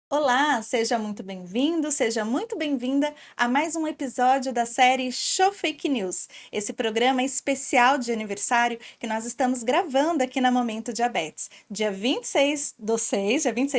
Olá, seja muito bem-vindo, seja muito bem-vinda a mais um episódio da série Show Fake News, esse programa especial de aniversário que nós estamos gravando aqui na Momento Diabetes. Dia 26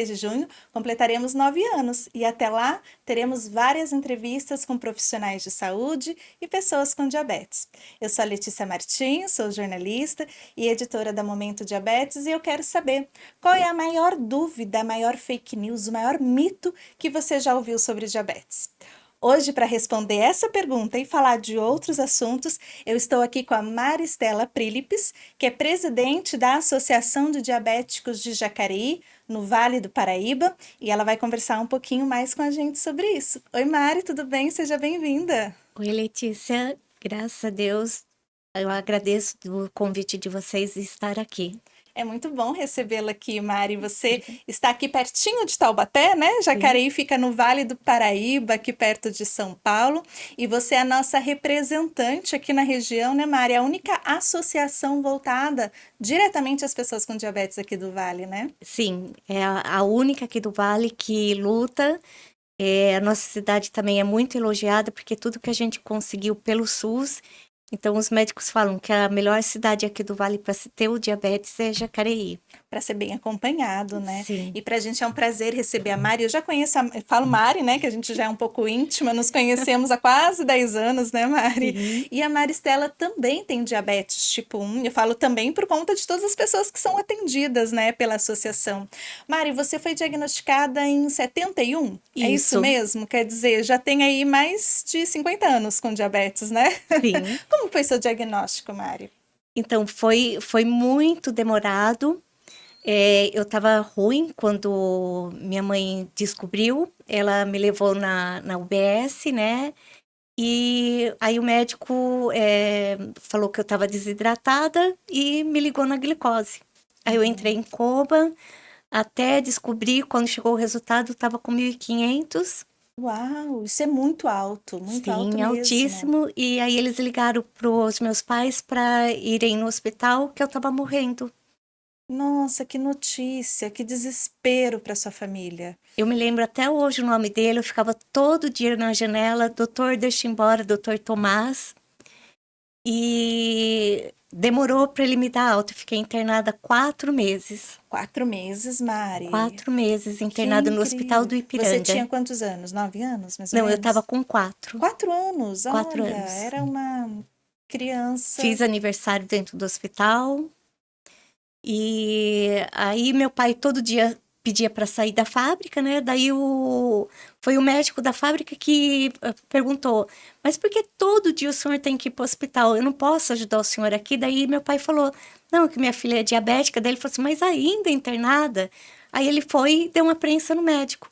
de junho, completaremos 9 anos e até lá teremos várias entrevistas com profissionais de saúde e pessoas com diabetes. Eu sou a Letícia Martins, sou jornalista e editora da Momento Diabetes e eu quero saber qual é a maior dúvida, a maior fake news, o maior mito que você já ouviu sobre diabetes? Hoje, para responder essa pergunta e falar de outros assuntos, eu estou aqui com a Maristela Prílipes, que é presidente da Associação de Diabéticos de Jacareí, no Vale do Paraíba, e ela vai conversar um pouquinho mais com a gente sobre isso. Oi, Mari, tudo bem? Seja bem-vinda. Oi, Letícia, graças a Deus, eu agradeço o convite de vocês de estar aqui. É muito bom recebê-la aqui, Mari. Você Obrigada. está aqui pertinho de Taubaté, né? Sim, Jacareí fica no Vale do Paraíba, aqui perto de São Paulo. E você é a nossa representante aqui na região, né, Mari? A única associação voltada diretamente às pessoas com diabetes aqui do Vale, né? sim, é a única aqui do Vale que luta. A nossa cidade também é muito elogiada porque tudo que a gente conseguiu pelo SUS. Então, os médicos falam que a melhor cidade aqui do Vale para se ter o diabetes é Jacareí. Para ser bem acompanhado, né? Sim, E para a gente é um prazer receber a Mari. Eu já conheço, eu falo Mari, né? Que a gente já é um pouco íntima, nos conhecemos há quase 10 anos, né, Mari? sim. E a Maristela também tem diabetes tipo 1. Eu falo também por conta de todas as pessoas que são atendidas, né, pela associação. Mari, você foi diagnosticada em 71? É isso Isso, mesmo? Quer dizer, já tem aí mais de 50 anos com diabetes, né? sim. Como foi seu diagnóstico, Mari? Então, foi muito demorado. Eu estava ruim quando minha mãe descobriu. Ela me levou na UBS, né? E aí o médico falou que eu estava desidratada e me ligou na glicose. Aí eu entrei em coma até descobrir, quando chegou o resultado, estava com 1.500. Uau, isso é muito alto Sim, mesmo. altíssimo. E aí eles ligaram para os meus pais para irem no hospital que eu estava morrendo. Nossa, que notícia, que desespero para sua família. Eu me lembro até hoje o nome dele, eu ficava todo dia na janela, doutor, deixa embora, doutor Tomás. E demorou para ele me dar alta. Eu fiquei internada 4 meses. 4 meses, Mari. 4 meses Que internada no Hospital incrível. do Você Ipiranga. tinha quantos anos? 9 anos, mais ou Não, eu tava menos? com 4. 4 anos, 4 olha, anos. era uma criança. Fiz aniversário dentro do hospital. E aí meu pai todo dia pedia para sair da fábrica, né? Daí foi o médico da fábrica que perguntou: "Mas por que todo dia o senhor tem que ir para o hospital? Eu não posso ajudar o senhor aqui?" Daí meu pai falou: "Não, que minha filha é diabética." Daí ele falou assim: "Mas ainda internada?" Aí ele foi e deu uma prensa no médico.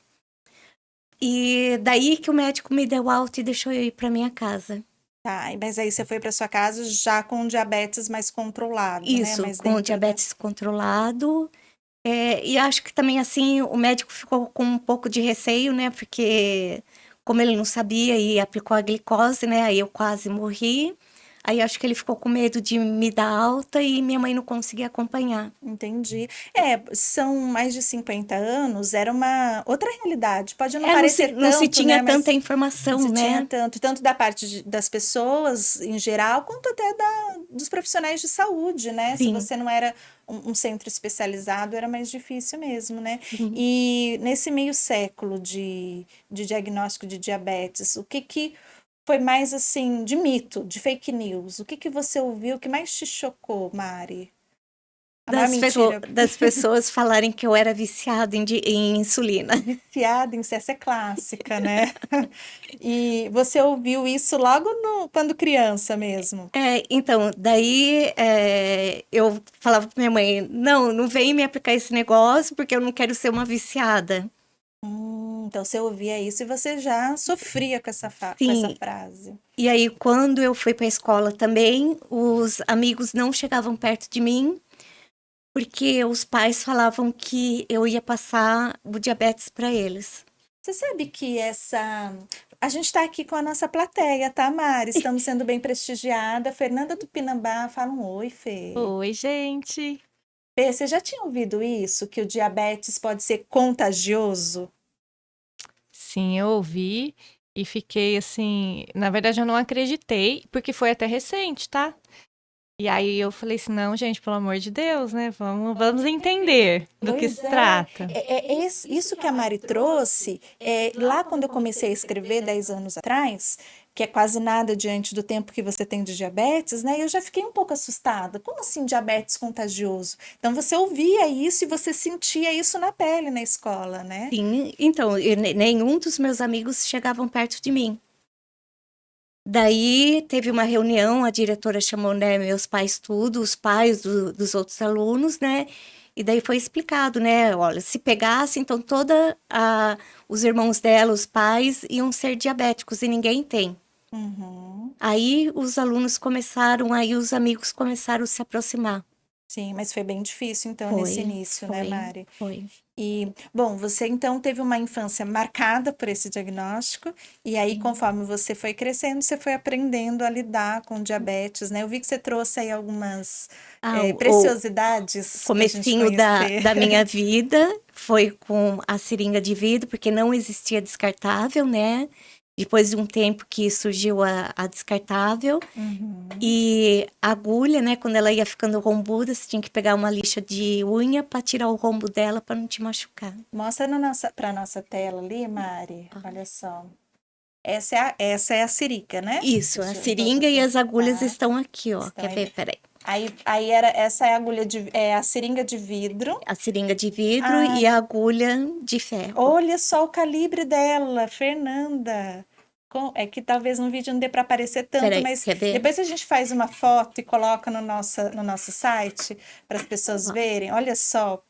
E daí que o médico me deu alta e deixou eu ir para minha casa. Tá, mas aí você foi para sua casa já com diabetes mais controlado, né? Isso, Mais com o dentro da. diabetes controlado. E acho que também, assim, o médico ficou com um pouco de receio, né? Porque como ele não sabia e aplicou a glicose, né? Aí eu quase morri. Aí acho que ele ficou com medo de me dar alta e minha mãe não conseguia acompanhar. Entendi. É, são mais de 50 anos, era uma outra realidade. Pode não Não parecer se, não se tanto, tinha né? tanta Mas não informação, se tinha né? tanto, tanto da parte das pessoas em geral, quanto até dos profissionais de saúde, né? Se Sim, você não era um centro especializado, era mais difícil mesmo, né? sim. E nesse meio século de diagnóstico de diabetes, o que que foi mais assim, de mito, de fake news? O que que você ouviu que mais te chocou, Mari? A maior mentira. Das pessoas falarem que eu era viciada em insulina. Viciada em ser, essa é clássica, né? E você ouviu isso logo quando criança mesmo? Então, daí eu falava pra minha mãe: não, não vem me aplicar esse negócio porque eu não quero ser uma viciada. Então você ouvia isso e você já sofria com com essa Sim, frase. e aí quando eu fui para a escola também, os amigos não chegavam perto de mim porque os pais falavam que eu ia passar o diabetes para eles. Você sabe que essa. A gente está aqui com a nossa plateia, tá, Mari? Estamos sendo bem prestigiada. Fernanda Tupinambá fala um oi, Fê. Oi, gente. Fê, você já tinha ouvido isso? Que o diabetes pode ser contagioso? assim, eu ouvi e fiquei assim, na verdade eu não acreditei, porque foi até recente, tá? E aí eu falei assim, não, gente, pelo amor de Deus, né? Vamos entender do que Pois se é, trata. isso que a Mari trouxe, lá quando eu comecei a escrever 10 anos atrás, que é quase nada diante do tempo que você tem de diabetes, né? Eu já fiquei um pouco assustada. Como assim diabetes contagioso? Então você ouvia isso e você sentia isso na pele na escola, né? Sim, então, nenhum dos meus amigos chegavam perto de mim. Daí teve uma reunião, a diretora chamou, né, meus pais tudo, os pais dos outros alunos, né? E daí foi explicado, né? Olha, se pegasse, então os irmãos dela, os pais, iam ser diabéticos e ninguém tem. Uhum. Aí os alunos começaram, aí os amigos começaram a se aproximar. Sim, mas foi bem difícil então nesse Foi, início, né, foi, Mari? foi. E, bom, você então teve uma infância marcada por esse diagnóstico, e aí, Sim. conforme você foi crescendo, você foi aprendendo a lidar com diabetes, né? Eu vi que você trouxe aí algumas Ah, o preciosidades para a gente comecinho conhecer. da minha vida foi com a seringa de vidro, porque não existia descartável, né? Depois de um tempo que surgiu a descartável. Uhum. E a agulha, né? Quando ela ia ficando rombuda, você tinha que pegar uma lixa de unha para tirar o rombo dela para não te machucar. Mostra para nossa tela ali, Mari. Ah, Olha só. Essa é a sirica, né? isso, a Deixa eu botar seringa e assim. as agulhas Tá. estão aqui, ó. Estão Quer aí. ver? Peraí. Aí essa é a agulha a seringa de vidro. A seringa de vidro Ah, e a agulha de ferro. olha só o calibre dela, Fernanda. É que talvez no vídeo não dê para aparecer tanto, Peraí, mas quer ver? depois a gente faz uma foto e coloca no nosso site para as pessoas Ó, verem. Olha só,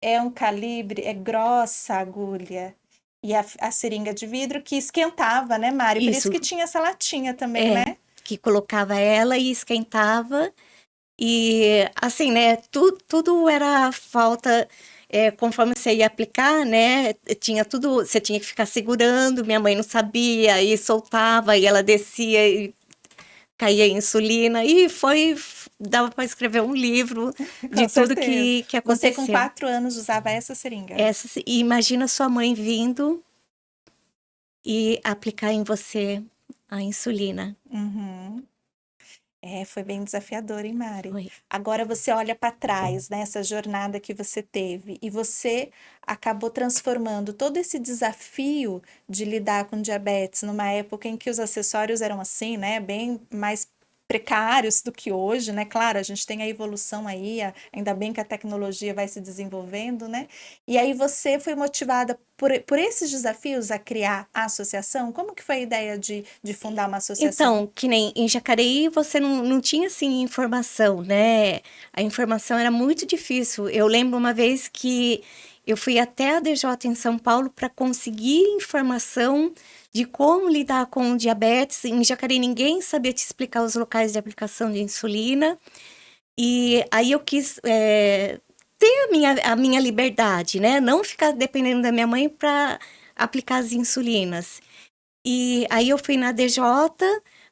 é um calibre, é grossa a agulha. E a seringa de vidro que esquentava, né, Mari? Por isso isso, que tinha essa latinha também, é, né? que colocava ela e esquentava. E assim, né? Tudo era falta. Conforme você ia aplicar, né? Tinha tudo, você tinha que ficar segurando. Minha mãe não sabia, e soltava, e ela descia e caía a insulina. E dava para escrever um livro Com de tudo certeza. que Você com aconteceu. 4 anos usava essa seringa. E imagina sua mãe vindo e aplicar em você a insulina. Uhum. Foi bem desafiador, hein, Mari? Foi. Agora você olha para trás, né, essa jornada que você teve, e você acabou transformando todo esse desafio de lidar com diabetes numa época em que os acessórios eram assim, né, bem mais precários do que hoje, né? Claro, a gente tem a evolução aí, ainda bem que a tecnologia vai se desenvolvendo, né? E aí você foi motivada por esses desafios a criar a associação? Como que foi a ideia de fundar uma associação? Então, que nem em Jacareí você não tinha assim informação, né? A informação era muito difícil. Eu lembro uma vez que eu fui até a DJ em São Paulo para conseguir informação de como lidar com o diabetes. Em Jacareí ninguém sabia te explicar os locais de aplicação de insulina. E aí eu quis ter a minha liberdade, né? Não ficar dependendo da minha mãe para aplicar as insulinas. E aí eu fui na DJ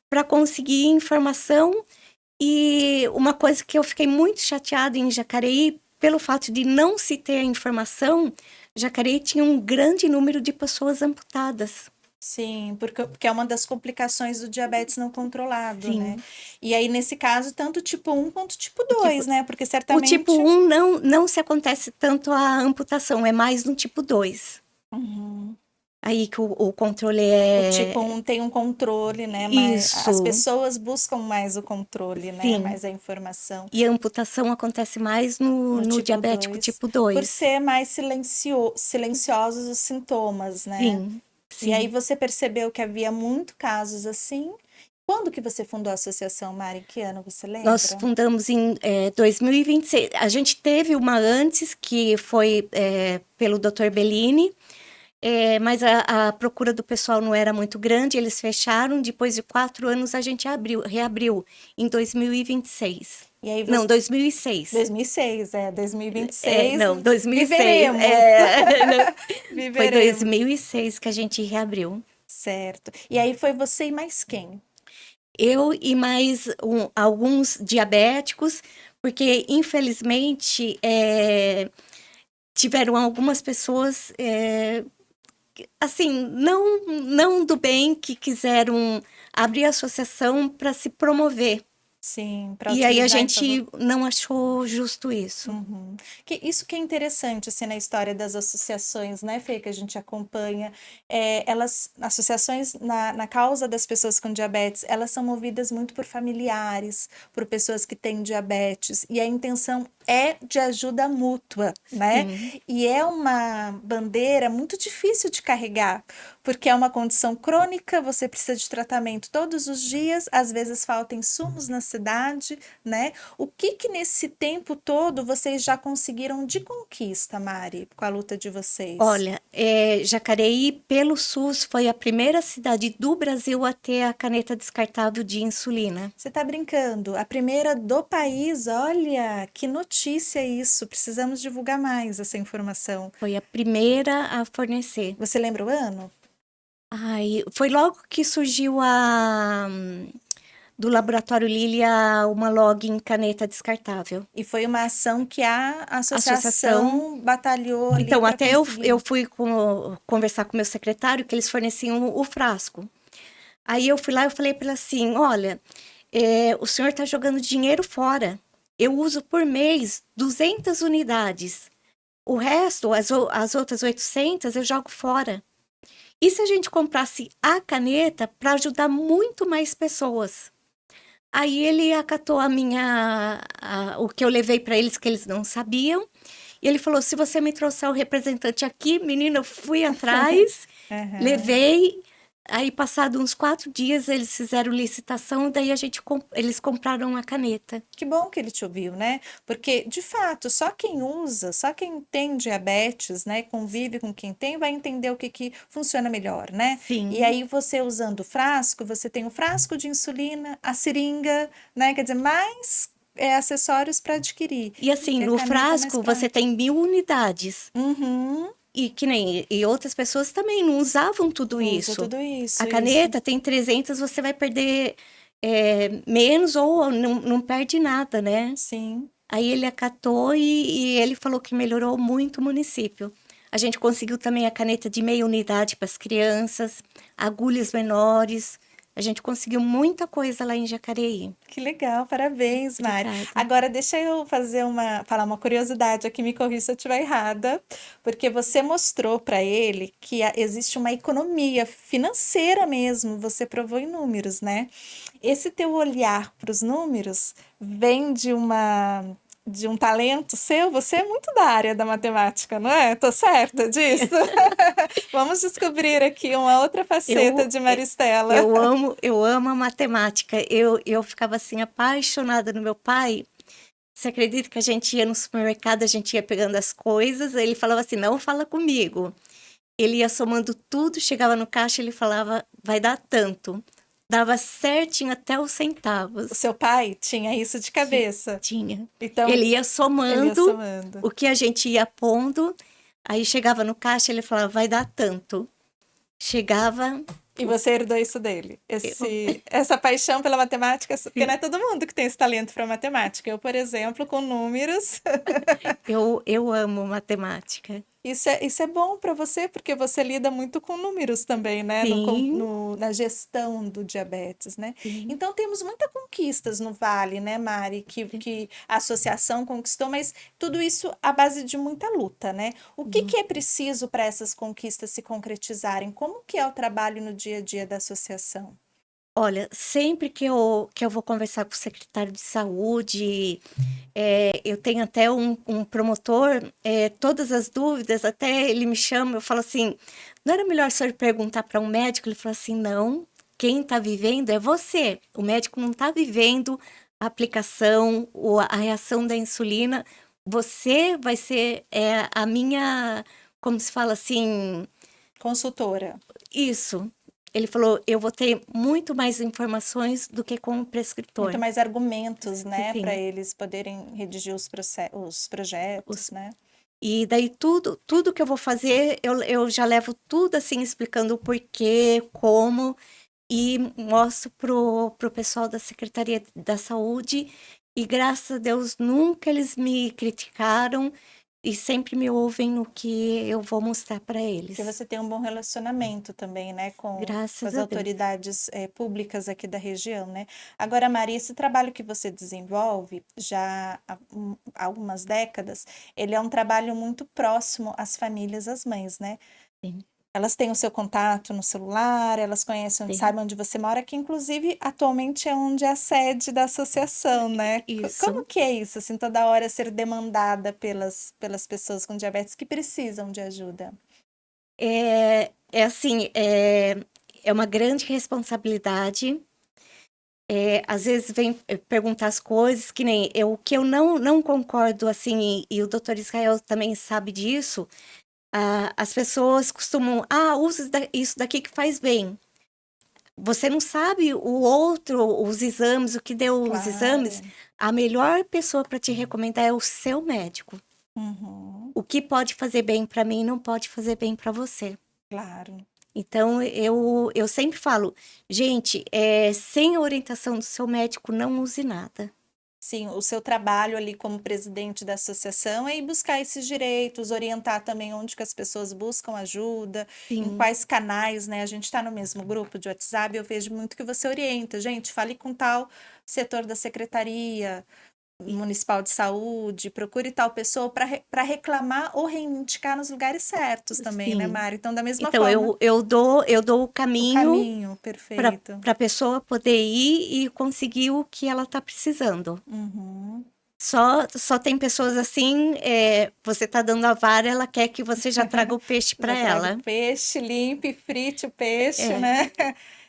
para conseguir informação. E uma coisa que eu fiquei muito chateada em Jacareí, pelo fato de não se ter a informação, Jacareí tinha um grande número de pessoas amputadas. Sim, porque é uma das complicações do diabetes não controlado, né? Sim. E aí, nesse caso, tanto tipo 1 quanto tipo O tipo, 2, né? Porque o tipo certamente. 1 não se acontece tanto a amputação, é mais no tipo 2. Uhum. Aí que o controle O tipo é 1 tem um controle, né? Mas as isso, pessoas buscam mais o controle, né? sim. Mais a informação. E a amputação acontece mais no, No no tipo diabético 2 tipo por 2. ser mais silenciosos os sintomas, né? Sim, E aí sim. você percebeu que havia muito casos assim. Quando que você fundou a associação, Mari? Em que ano você Nós lembra? fundamos em 2026. A gente teve uma antes, que foi pelo Dr. Bellini, mas a procura do pessoal não era muito grande, eles fecharam. Depois de 4 anos, a gente reabriu em 2026. E aí Não, você. 2006. 2006, 2026, Não, 2006. viveremos, Não, foi viveremos, 2006 que a gente reabriu. certo. E aí foi você e mais quem? Eu e mais alguns diabéticos, porque infelizmente tiveram algumas pessoas assim, não do bem, que quiseram abrir a associação para se promover. Sim, para E aí a utilizar em favor. gente não achou justo isso. Uhum. Isso que é interessante assim, na história das associações, né, Fê, que a gente acompanha. Associações na causa das pessoas com diabetes, elas são movidas muito por familiares, por pessoas que têm diabetes, e a intenção é de ajuda mútua, né? Sim. E é uma bandeira muito difícil de carregar, porque é uma condição crônica, você precisa de tratamento todos os dias, às vezes faltam insumos na cidade, né? O que nesse tempo todo vocês já conseguiram de conquista, Mari, com a luta de vocês? Olha, Jacareí, pelo SUS, foi a primeira cidade do Brasil a ter a caneta descartável de insulina. Você está brincando? A primeira do país, olha, que notícia isso. Precisamos divulgar mais essa informação. Foi a primeira a fornecer. Você lembra o ano? Ai, foi logo que surgiu do Laboratório Lilia uma login caneta descartável. E foi uma ação que a Associação. associação batalhou ali Então, para até conseguir. eu fui conversar com o meu secretário, que eles forneciam o frasco. Aí eu fui lá e falei para ele assim, olha, o senhor está jogando dinheiro fora. Eu uso por mês 200 unidades. O resto, as outras 800, eu jogo fora. E se a gente comprasse a caneta para ajudar muito mais pessoas? Aí ele acatou o que eu levei para eles, que eles não sabiam. E ele falou, se você me trouxer o representante aqui, menina, eu fui atrás, Aham. levei. Aí, passado uns 4 dias, eles fizeram licitação, daí eles compraram a caneta. Que bom que ele te ouviu, né? Porque, de fato, só quem usa, só quem tem diabetes, né, convive com quem tem, vai entender o que funciona melhor, né? Sim. E aí, você usando o frasco, você tem o frasco de insulina, a seringa, né? Quer dizer, mais acessórios para adquirir. E assim, E a no caneta mais frasco, prática. você tem 1000 unidades. Uhum. E outras pessoas também não usavam tudo Usa isso. tudo isso. A caneta tem 300, você vai perder menos ou não perde nada, né? Sim. Aí ele acatou e ele falou que melhorou muito o município. A gente conseguiu também a caneta de meia unidade para as crianças, agulhas menores. A gente conseguiu muita coisa lá em Jacareí. Que legal, parabéns, Mari. Obrigada. Agora, deixa eu falar uma curiosidade aqui, me corrija se eu estiver errada, porque você mostrou para ele que existe uma economia financeira mesmo, você provou em números, né? Esse teu olhar para os números vem de um talento seu, você é muito da área da matemática, não é? Tô certa disso? Vamos descobrir aqui uma outra faceta de Maristela. Eu amo a matemática. Eu ficava assim apaixonada no meu pai. Você acredita que a gente ia no supermercado, a gente ia pegando as coisas, ele falava assim, não fala comigo. Ele ia somando tudo, chegava no caixa, ele falava, vai dar tanto. Dava certinho até os centavos. O seu pai tinha isso de cabeça? Tinha. Então, Ele ia somando somando. o que a gente ia pondo, aí chegava no caixa, ele falava, vai dar tanto. Chegava... E você herdou isso dele? Essa paixão pela matemática, porque não é todo mundo que tem esse talento para matemática. Eu, por exemplo, com números. Eu amo matemática. Isso é bom para você, porque você lida muito com números também, né? Sim. Na gestão do diabetes, né? Sim. Então, temos muitas conquistas no Vale, né, Mari? Que a associação conquistou, mas tudo isso à base de muita luta, né? O que é preciso para essas conquistas se concretizarem? Como que é o trabalho no dia a dia da associação? Olha, sempre que eu vou conversar com o secretário de saúde, eu tenho até um promotor, todas as dúvidas, até ele me chama, eu falo assim, não era melhor o senhor perguntar para um médico? Ele falou assim, não, quem está vivendo é você. O médico não está vivendo a aplicação ou a reação da insulina. Você vai ser a minha, como se fala assim... Consultora. Isso. Ele falou, eu vou ter muito mais informações do que com o prescritor. Muito mais argumentos, né? Sim. Para eles poderem redigir os projetos, né? E daí tudo que eu vou fazer, eu já levo tudo assim, explicando o porquê, como, e mostro pro pessoal da Secretaria da Saúde. E graças a Deus, nunca eles me criticaram. e sempre me ouvem no que eu vou mostrar para eles. Porque você tem um bom relacionamento também, né, com Graças as a Deus. autoridades públicas aqui da região, né? Agora, Maria, esse trabalho que você desenvolve já há algumas décadas, ele é um trabalho muito próximo às famílias, às mães, né? Sim, Elas têm o seu contato no celular, elas conhecem, sim. sabem onde você mora, que inclusive atualmente é onde é a sede da associação, né? Como Isso. que é isso, assim, toda hora ser demandada pelas pessoas com diabetes que precisam de ajuda? É assim, é uma grande responsabilidade. Às vezes vem perguntar as coisas que nem eu, o que eu não concordo, assim, e o doutor Israel também sabe disso. As pessoas costumam, usa isso daqui que faz bem. Você não sabe o outro, os exames, o que deu os exames. Claro. A melhor pessoa para te recomendar é o seu médico. Uhum, O que pode fazer bem para mim não pode fazer bem para você. claro. Então, eu sempre falo, gente, sem a orientação do seu médico, não use nada. Sim, o seu trabalho ali como presidente da associação é ir buscar esses direitos, orientar também onde que as pessoas buscam ajuda, em Sim, quais canais, né? A gente está no mesmo grupo de WhatsApp, eu vejo muito que você orienta, gente, fale com tal setor da secretaria e- municipal de saúde, procure tal pessoa para reclamar ou reivindicar nos lugares certos também, né, sim. Mari? Então, da mesma Então, forma, eu dou o o caminho caminho, para perfeito. a pessoa poder ir e conseguir o que ela está precisando. Uhum. Só tem pessoas assim, você tá dando a vara, ela quer que você já traga o peixe para Já traga o ela. peixe, limpe, frite o peixe, É, né?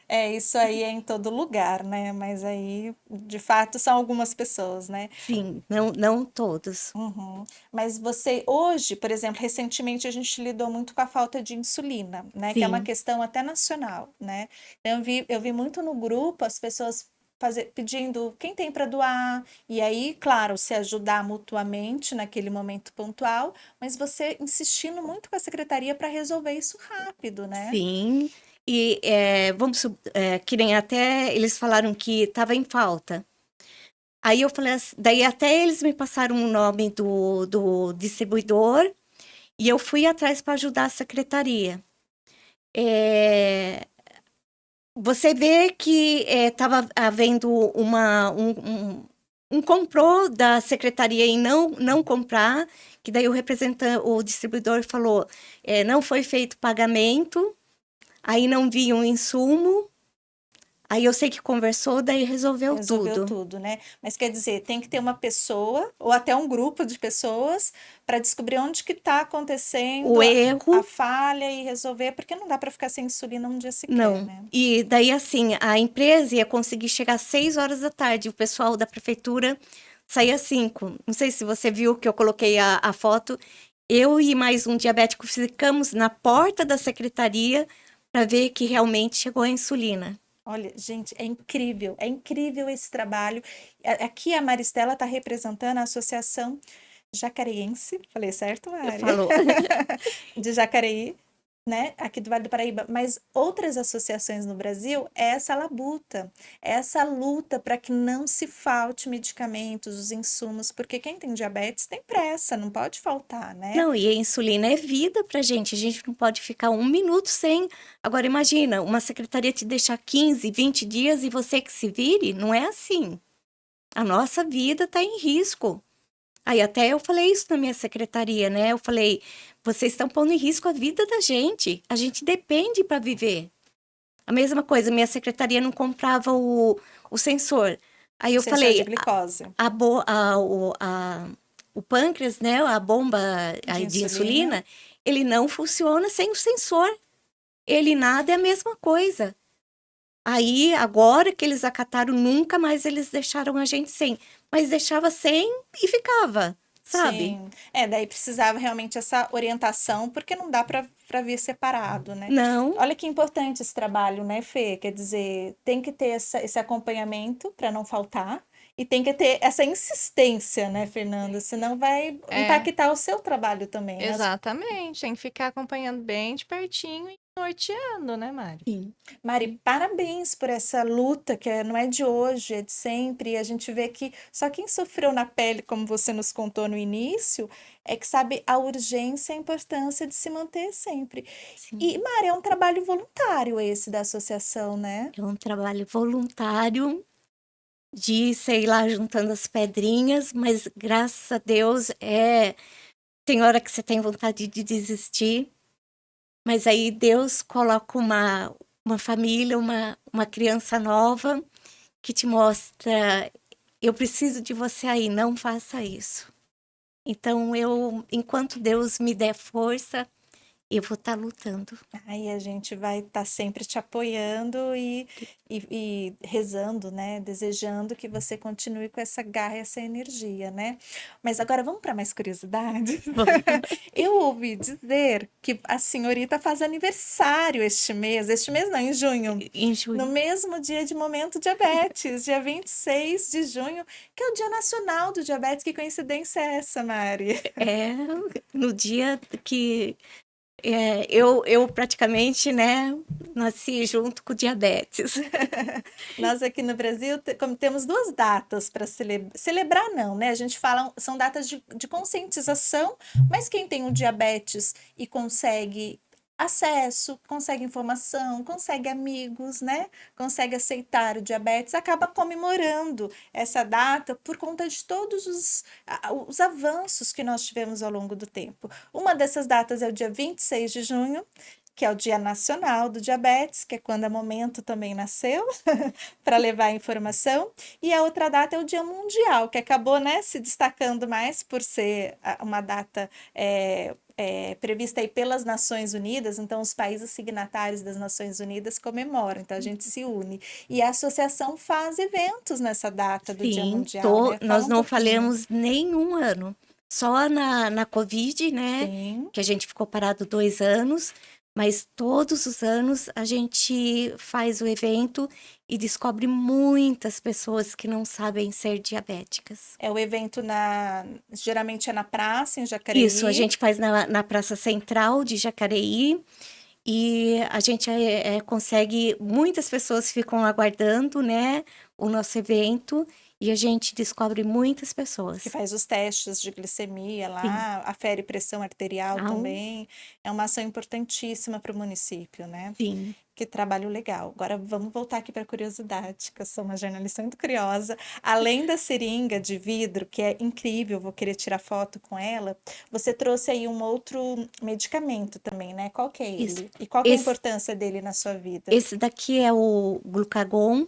É, isso aí é em todo lugar, né? Mas aí, de fato, são algumas pessoas, né? sim, não todos. Uhum. Mas você, hoje, por exemplo, recentemente a gente lidou muito com a falta de insulina, né? Que é uma Sim, questão até nacional, né? Então, eu vi muito no grupo as pessoas pedindo quem tem para doar, e aí, claro, se ajudar mutuamente naquele momento pontual, mas você insistindo muito com a secretaria para resolver isso rápido, né? sim. E que nem até eles falaram que estava em falta. Aí eu falei assim, daí até eles me passaram o nome do distribuidor e eu fui atrás para ajudar a secretaria. É, você vê que estava havendo um comprou da secretaria e não comprar, que daí o representante, o distribuidor falou, não foi feito pagamento, aí não vi um insumo, aí eu sei que conversou, daí resolveu Resolveu tudo. tudo, né? Mas quer dizer, tem que ter uma pessoa ou até um grupo de pessoas para descobrir onde que está acontecendo O a erro, falha e resolver, porque não dá para ficar sem insulina um dia sequer, não. né? E daí, assim, a empresa ia conseguir chegar às 6 horas da tarde, o pessoal da prefeitura saía às 5. Não sei se você viu que eu coloquei a foto. Eu e mais um diabético ficamos na porta da secretaria para ver que realmente chegou a insulina. Olha, gente, é incrível esse trabalho. Aqui a Maristela está representando a Associação Jacareense, falei certo, Mari? Falou. De Jacareí, né, aqui do Vale do Paraíba, mas outras associações no Brasil, é essa labuta, é essa luta para que não se falte medicamentos, os insumos, porque quem tem diabetes tem pressa, não pode faltar, né? Não, e a insulina é vida pra gente. A gente não pode ficar um minuto sem. Agora, imagina, uma secretaria te deixar 15, 20 dias e você que se vire. Não é assim. A nossa vida está em risco. Aí até eu falei isso na minha secretaria, né? Eu falei, vocês estão pondo em risco a vida da gente. A gente depende para viver. A mesma coisa, minha secretaria não comprava o sensor. Aí O eu sensor de falei, glicose, o pâncreas, né? A bomba de de insulina. insulina, ele não funciona sem o sensor. Ele nada é a mesma coisa. Aí, agora que eles acataram, nunca mais eles deixaram a gente sem. Mas deixava sem e ficava, sabe? Sim, daí precisava realmente essa orientação, porque não dá para vir separado, né? Não, Olha que importante esse trabalho, né, Fê? Quer dizer, tem que ter esse acompanhamento para não faltar, e tem que ter essa insistência, né, Fernanda? Senão vai É, impactar o seu trabalho também, né? exatamente. Tem que ficar acompanhando bem de pertinho norteando, né, Mari? Sim. Mari, parabéns por essa luta que não é de hoje, é de sempre. E a gente vê que só quem sofreu na pele, como você nos contou no início, é que sabe a urgência e a importância de se manter sempre. Sim. E, Mari, é um trabalho voluntário esse da associação, né? É um trabalho voluntário de, sei lá, juntando as pedrinhas, mas graças a Deus tem hora que você tem vontade de desistir, mas aí Deus coloca uma família, uma criança nova que te mostra, eu preciso de você aí, não faça isso. Então enquanto Deus me der força, eu vou estar lutando. Aí a gente vai estar sempre te apoiando e rezando, né? Desejando que você continue com essa garra, essa energia, né? Mas agora vamos para mais curiosidades. Eu ouvi dizer que a senhorita faz aniversário este mês não, em junho. Em No junho. mesmo dia de Momento Diabetes, dia 26 de junho, que é o Dia Nacional do Diabetes. Que coincidência é essa, Mari? É no dia que eu praticamente, né, nasci junto com diabetes. Nós aqui no Brasil como temos duas datas para celebrar, não, né? A gente fala, são datas de conscientização, mas quem tem o diabetes e consegue acesso, consegue informação, consegue amigos, né? Consegue aceitar o diabetes, acaba comemorando essa data por conta de todos os avanços que nós tivemos ao longo do tempo. Uma dessas datas é o dia 26 de junho, que é o Dia Nacional do Diabetes, que é quando a Momento também nasceu, para levar a informação. E a outra data é o Dia Mundial, que acabou, né, se destacando mais por ser uma data prevista aí pelas Nações Unidas, então os países signatários das Nações Unidas comemoram, então a gente se une. E a associação faz eventos nessa data do Dia Sim, Mundial, né? Fala nós um não pouquinho. falhamos nenhum ano. Só na Covid, né? Sim. Que a gente ficou parado 2 anos, mas todos os anos a gente faz o evento e descobre muitas pessoas que não sabem ser diabéticas. É o evento geralmente é na praça, em Jacareí. Isso, a gente faz na Praça Central de Jacareí e a gente consegue, muitas pessoas ficam aguardando, né, o nosso evento e a gente descobre muitas pessoas. Que faz os testes de glicemia Sim. lá, afere pressão arterial Ah, também. É uma ação importantíssima para o município, né? Sim. Que trabalho legal. Agora vamos voltar aqui para a curiosidade, que eu sou uma jornalista muito curiosa. Além da seringa de vidro, que é incrível, vou querer tirar foto com ela, você trouxe aí um outro medicamento também, né? Qual que é ele? Isso. E qual que é a importância dele na sua vida? Esse daqui é o glucagon,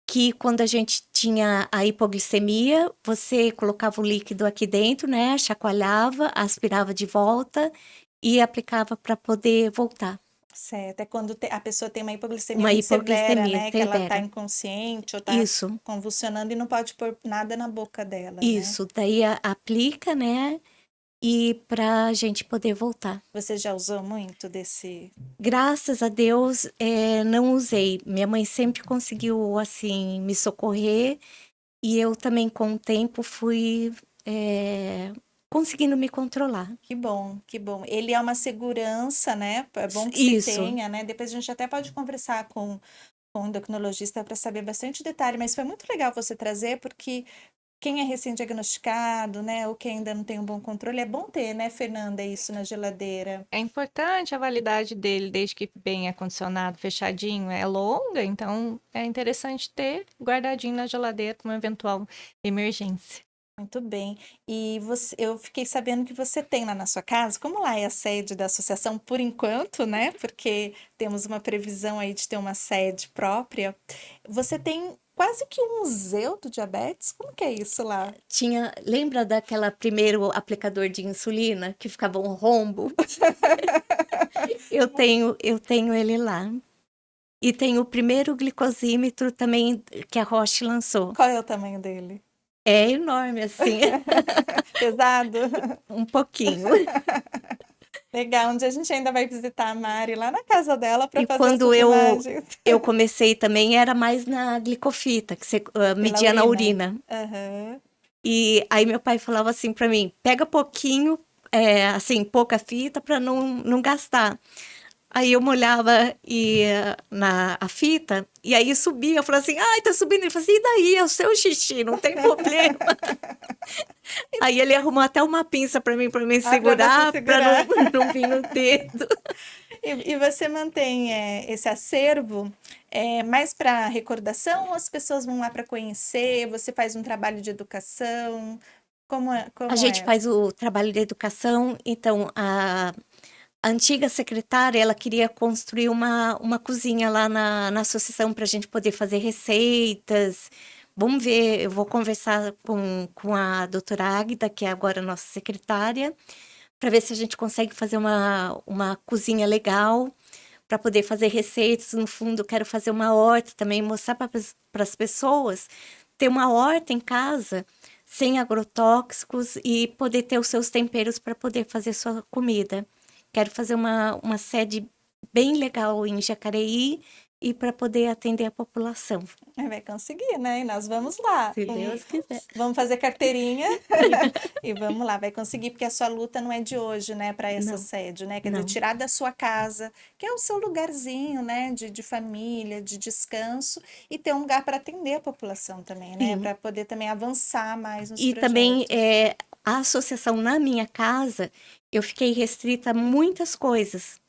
que quando a gente tinha a hipoglicemia, você colocava o líquido aqui dentro, né? Chacoalhava, aspirava de volta e aplicava para poder voltar. Certo, é quando a pessoa tem uma hipoglicemia Uma muito severa, hipoglicemia né? Que ela tá severa. inconsciente ou tá Isso, convulsionando e não pode pôr nada na boca dela, né? isso. Daí aplica, né? E para a gente poder voltar. Você já usou muito desse? Graças a Deus, não usei. Minha mãe sempre conseguiu, assim, me socorrer. E eu também, com o tempo, fui conseguindo me controlar. Que bom, que bom. Ele é uma segurança, né? É bom que Isso. se tenha, né? Depois a gente até pode conversar com um endocrinologista para saber bastante detalhe, mas foi muito legal você trazer, porque quem é recém-diagnosticado, né, ou quem ainda não tem um bom controle, é bom ter, né, Fernanda, isso na geladeira. É importante a validade dele, desde que bem acondicionado, fechadinho, é longa, então é interessante ter guardadinho na geladeira para uma eventual emergência. Muito bem. E eu fiquei sabendo que você tem lá na sua casa, como lá é a sede da associação por enquanto, né? Porque temos uma previsão aí de ter uma sede própria. Você tem quase que um museu do diabetes? Como que é isso lá? Lembra daquela primeiro aplicador de insulina que ficava um rombo? Eu tenho ele lá. E tem o primeiro glicosímetro também que a Roche lançou. Qual é o tamanho dele? É enorme, assim. Pesado? Um pouquinho. Legal, onde a gente ainda vai visitar a Mari lá na casa dela para E fazer quando essas imagens. eu comecei também, era mais na glicofita, que você media na urina. Aham. E aí meu pai falava assim para mim, pega pouquinho, assim, pouca fita para não gastar. Aí eu molhava a fita, e aí subia. Eu falava assim, ai, tá subindo. Ele falou assim, e daí? É o seu xixi, não tem problema. Aí ele arrumou até uma pinça para mim Ah, para você segurar, para não, segurar. não vir no dedo. E você mantém esse acervo mais para recordação ou as pessoas vão lá para conhecer? Você faz um trabalho de educação? Como é? A Como gente é? faz o trabalho de educação, então a antiga secretária, ela queria construir uma cozinha lá na associação para a gente poder fazer receitas. Vamos ver, eu vou conversar com a doutora Águida, que é agora nossa secretária, para ver se a gente consegue fazer uma cozinha legal, para poder fazer receitas. No fundo, eu quero fazer uma horta também, mostrar para as pessoas ter uma horta em casa, sem agrotóxicos e poder ter os seus temperos para poder fazer sua comida. Quero fazer uma sede bem legal em Jacareí e para poder atender a população. Vai conseguir, né? E nós vamos lá. Se Deus quiser. Vamos fazer carteirinha e vamos lá, vai conseguir, porque a sua luta não é de hoje, né, para essa Não, sede, né? Quer dizer, não. tirar da sua casa, que é o seu lugarzinho, né, de família, de descanso, e ter um lugar para atender a população também, né? Sim. Para poder também avançar mais nos E também projetos. a associação na minha casa, eu fiquei restrita a muitas coisas.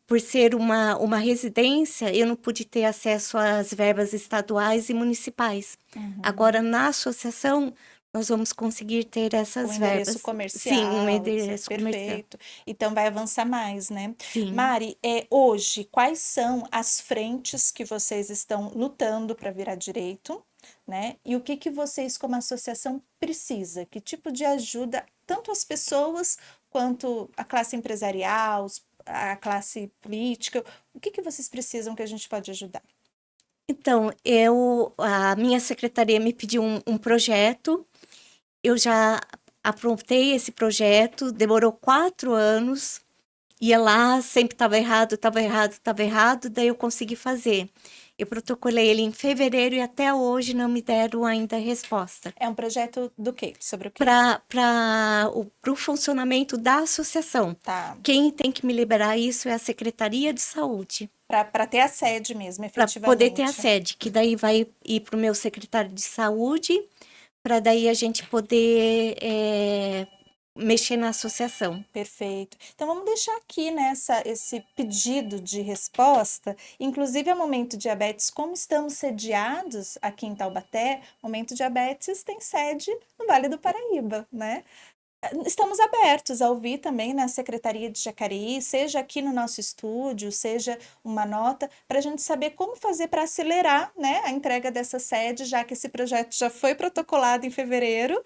Por ser uma residência, eu não pude ter acesso às verbas estaduais e municipais. Uhum. Agora, na associação, nós vamos conseguir ter essas Um endereço verbas. comercial, Sim, um etc. endereço comercial. Perfeito. Então vai avançar mais, né? Sim. Mari, hoje, quais são as frentes que vocês estão lutando para virar direito, né? E o que vocês, como associação, precisa? Que tipo de ajuda, tanto as pessoas quanto a classe empresarial, a classe política, o que vocês precisam que a gente pode ajudar? Então, a minha secretaria me pediu um projeto, eu já aprontei esse projeto, demorou 4 anos, ia lá, sempre estava errado, estava errado, estava errado, daí eu consegui fazer. Eu protocolei ele em fevereiro e até hoje não me deram ainda resposta. É um projeto do quê? Sobre o quê? Para o funcionamento da associação. Tá. Quem tem que me liberar isso é a Secretaria de Saúde. Para ter a sede mesmo, Para efetivamente. poder ter a sede, que daí vai ir para o meu secretário de saúde, para daí a gente poder mexer na associação. Perfeito. Então vamos deixar aqui esse pedido de resposta, inclusive ao Momento Diabetes, como estamos sediados aqui em Taubaté, Momento Diabetes tem sede no Vale do Paraíba, né? Estamos abertos a ouvir também na Secretaria de Jacareí, seja aqui no nosso estúdio, seja uma nota, para a gente saber como fazer para acelerar, né, a entrega dessa sede, já que esse projeto já foi protocolado em fevereiro.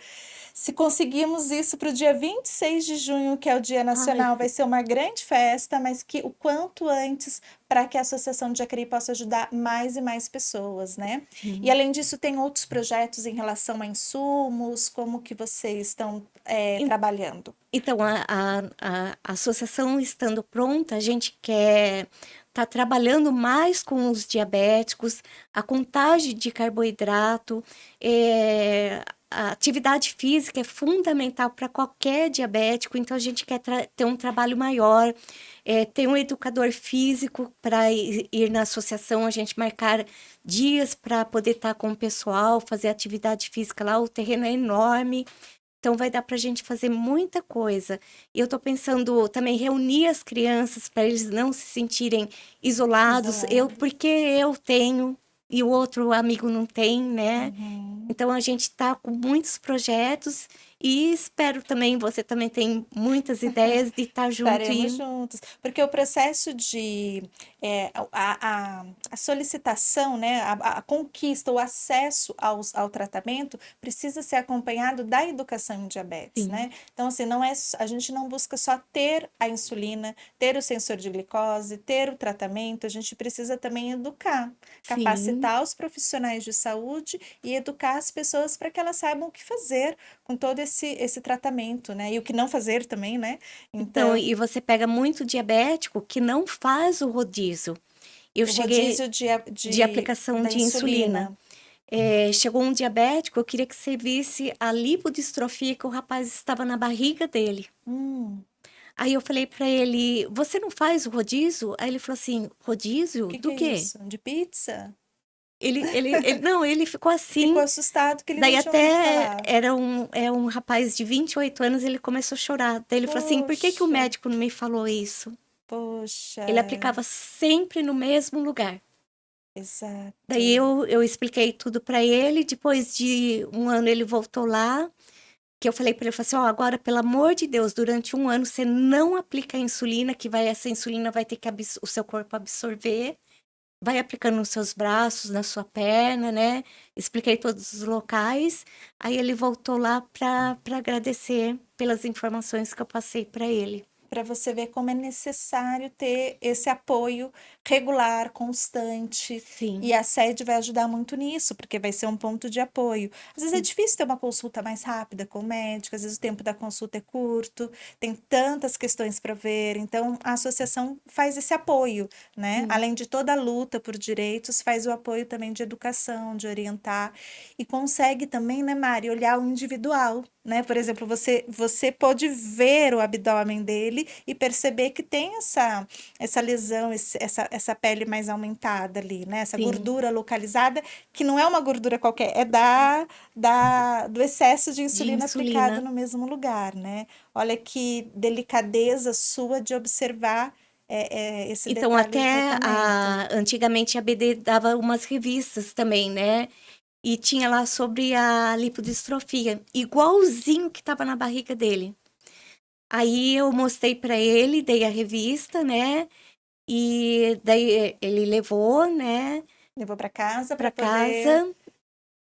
Se conseguirmos isso para o dia 26 de junho, que é o Dia Nacional, vai ser uma grande festa, mas que o quanto antes, para que a Associação de Jacareí possa ajudar mais e mais pessoas, né? Sim. E além disso, tem outros projetos em relação a insumos, como que vocês estão trabalhando? Então, a associação estando pronta, a gente quer estar trabalhando mais com os diabéticos, a contagem de carboidrato, a atividade física é fundamental para qualquer diabético, então a gente quer ter um trabalho maior, ter um educador físico para ir na associação, a gente marcar dias para poder estar com o pessoal, fazer atividade física lá, o terreno é enorme. Então, vai dar para a gente fazer muita coisa. E eu estou pensando também reunir as crianças para eles não se sentirem isolados. Porque eu tenho e o outro amigo não tem, né? Uhum. Então, a gente está com muitos projetos e espero também, você também tem muitas ideias de estar junto. Estaremos juntos, porque o processo de a solicitação, né, a conquista, o acesso ao tratamento precisa ser acompanhado da educação em diabetes, Sim. né? Então, assim, a gente não busca só ter a insulina, ter o sensor de glicose, ter o tratamento, a gente precisa também educar, capacitar os profissionais de saúde e educar as pessoas para que elas saibam o que fazer com todo esse tratamento, né? E o que não fazer também, né? Então, e você pega muito diabético que não faz o rodízio. Eu cheguei rodízio de aplicação de insulina. Chegou um diabético, eu queria que você visse a lipodistrofia que o rapaz estava na barriga dele. Aí eu falei pra ele, você não faz o rodízio? Aí ele falou assim, rodízio? O que Do é quê? isso? De pizza? Não, ele ficou Ficou assim. assustado que ele não Daí tinha ouvido até falar. é um rapaz de 28 anos, ele começou a chorar. Daí ele falou assim, por que o Poxa, médico não me falou isso? poxa, Ele aplicava sempre no mesmo lugar. Daí exato. eu expliquei tudo pra ele, depois de um ano ele voltou lá, que eu falei pra ele, falei assim, ó, agora, pelo amor de Deus, durante um ano você não aplica a insulina, essa insulina vai ter que o seu corpo absorver, vai aplicando nos seus braços, na sua perna, né? Expliquei todos os locais, aí ele voltou lá pra agradecer pelas informações que eu passei pra ele. Para você ver como é necessário ter esse apoio regular, constante. Sim, E a sede vai ajudar muito nisso, porque vai ser um ponto de apoio. Às vezes é sim, difícil ter uma consulta mais rápida com o médico, às vezes o tempo da consulta é curto, tem tantas questões para ver. Então, a associação faz esse apoio, né? sim, Além de toda a luta por direitos, faz o apoio também de educação, de orientar. E consegue também, né, Mari, olhar o individual, né? Por exemplo, você pode ver o abdômen dele e perceber que tem essa lesão, essa pele mais aumentada ali, né? Essa sim. gordura localizada, que não é uma gordura qualquer, é do excesso de De insulina aplicado insulina. no mesmo lugar, né? Olha que delicadeza sua de observar esse Então, detalhe do até tratamento. antigamente a BD dava umas revistas também, né? E tinha lá sobre a lipodistrofia, igualzinho que estava na barriga dele. Aí eu mostrei para ele, dei a revista, né? E daí ele levou, né, Levou para casa para casa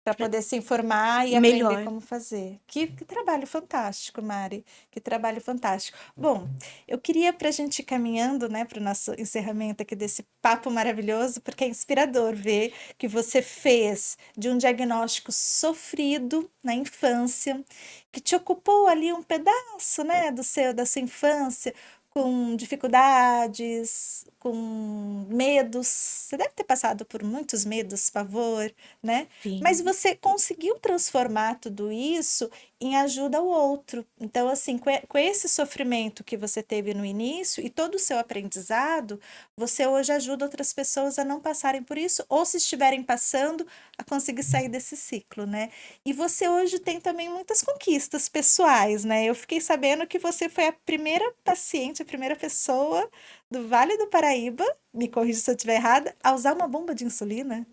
para poder se informar e aprender melhor. como fazer. Que trabalho fantástico, Mari. Que trabalho fantástico. Bom, eu queria para a gente ir caminhando, né, para o nosso encerramento aqui desse papo maravilhoso, porque é inspirador ver que você fez de um diagnóstico sofrido na infância, que te ocupou ali um pedaço, né, da sua infância, com dificuldades, com medos. Você deve ter passado por muitos medos, pavor, né? Mas Sim, você conseguiu transformar tudo isso em ajuda ao outro. Então, assim, com esse sofrimento que você teve no início e todo o seu aprendizado, você hoje ajuda outras pessoas a não passarem por isso, ou se estiverem passando, a conseguir sair desse ciclo, né? E você hoje tem também muitas conquistas pessoais, né? Eu fiquei sabendo que você foi a primeira paciente, a primeira pessoa do Vale do Paraíba, me corrija se eu estiver errada, a usar uma bomba de insulina.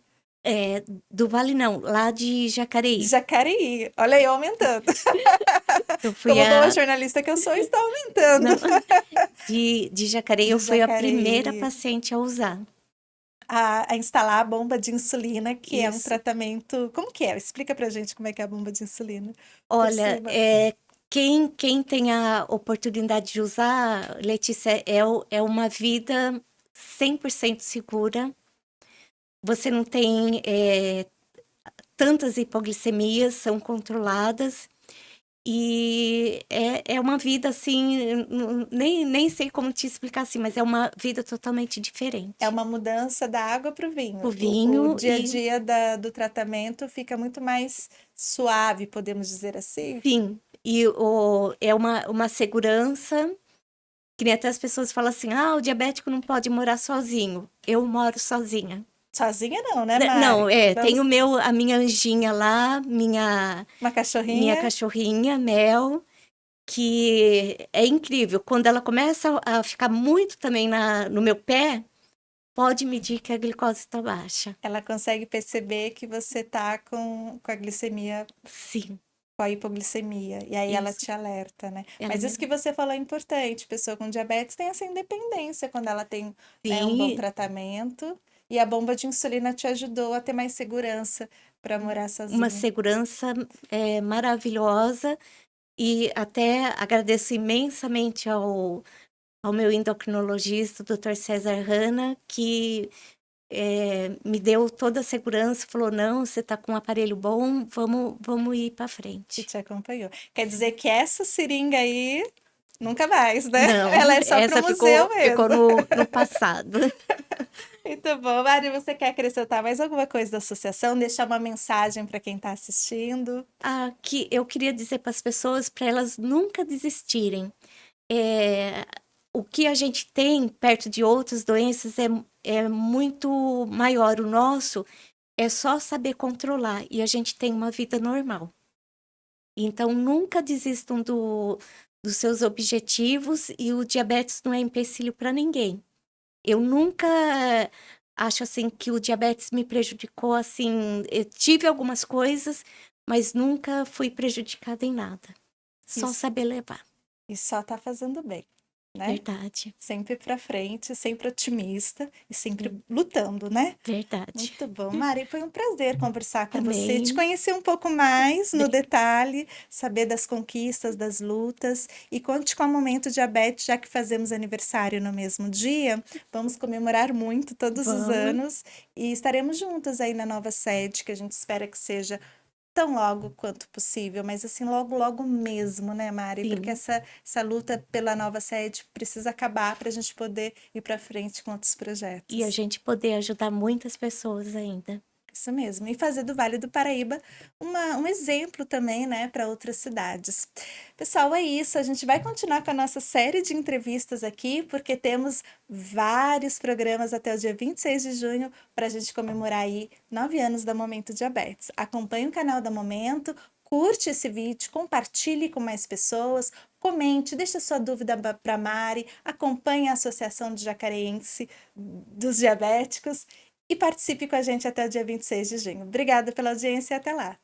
do Vale não, lá de De Jacareí. Jacareí. Olha aí, eu aumentando. Eu fui Como boa a jornalista que eu sou, está aumentando. não, de Jacareí De eu fui a primeira Jacareí. paciente a usar. A instalar a bomba de insulina, que é um Isso. tratamento. Como que é? Explica pra gente como é que é a bomba de insulina. Por Olha, cima. quem tem a oportunidade de usar, Letícia, é uma vida 100% segura. Você não tem tantas hipoglicemias, são controladas. E é uma vida assim, nem sei como te explicar assim, mas é uma vida totalmente É diferente. uma mudança da água para o O vinho. O vinho dia a e dia do tratamento fica muito mais suave, podemos dizer assim. sim, é uma segurança. Que nem até as pessoas falam assim: ah, o diabético não pode morar sozinho. Eu moro sozinha. Sozinha não, né, Não, Mari? tem Vamos. a minha anjinha lá, Uma minha cachorrinha. cachorrinha, Mel, que é incrível. Quando ela começa a ficar muito também no meu pé, pode medir que a glicose está baixa. Ela consegue perceber que você tá com a glicemia, Sim, com a hipoglicemia, e aí ela isso. te alerta, né? Ela Mas isso me... que você falou é importante. Pessoa com diabetes tem essa independência quando ela tem, né, um bom Sim, tratamento, e a bomba de insulina te ajudou a ter mais segurança para morar uma sozinha. segurança maravilhosa. E até agradeço imensamente ao meu endocrinologista, o Dr. César Hanna, que me deu toda a segurança, falou, não, você está com um aparelho bom, vamos ir para Que frente. te acompanhou. Quer dizer que essa seringa aí nunca mais, né? Não, Ela é só para o essa museu ficou mesmo. no passado. Muito bom. Mari, você quer acrescentar mais alguma coisa da associação? Deixar uma mensagem para quem está assistindo? Que eu queria dizer para as pessoas, para elas nunca desistirem. é, o que a gente tem perto de outras doenças é muito maior. O nosso é só saber controlar e a gente tem uma vida normal. Então, nunca desistam dos seus objetivos e o diabetes não é empecilho para ninguém. Eu nunca acho assim que o diabetes me prejudicou assim. Eu tive algumas coisas, mas nunca fui prejudicada em nada. Só Isso. saber levar. E só tá fazendo bem, né? Verdade, Sempre pra frente, sempre otimista e sempre lutando, né? verdade. Muito bom, Mari. Foi um prazer conversar com você, te Também. conhecer um pouco mais no detalhe, saber das conquistas, das lutas. E conte com a Momento Diabetes, já que fazemos aniversário no mesmo dia, vamos comemorar muito todos os Vamos. anos e estaremos juntas aí na nova sede, que a gente espera que seja tão logo quanto possível, mas assim, logo, logo mesmo, né, Mari? Sim. Porque essa luta pela nova sede precisa acabar para a gente poder ir para frente com outros projetos. E a gente poder ajudar muitas pessoas ainda. Isso mesmo. E fazer do Vale do Paraíba um exemplo também, né, para outras cidades. Pessoal, é isso. A gente vai continuar com a nossa série de entrevistas aqui, porque temos vários programas até o dia 26 de junho para a gente comemorar aí 9 anos da Momento Diabetes. Acompanhe o canal da Momento, curte esse vídeo, compartilhe com mais pessoas, comente, deixe sua dúvida para Mari, acompanhe a Associação de Jacareense dos Diabéticos e participe com a gente até o dia 26 de junho. Obrigada pela audiência e até lá!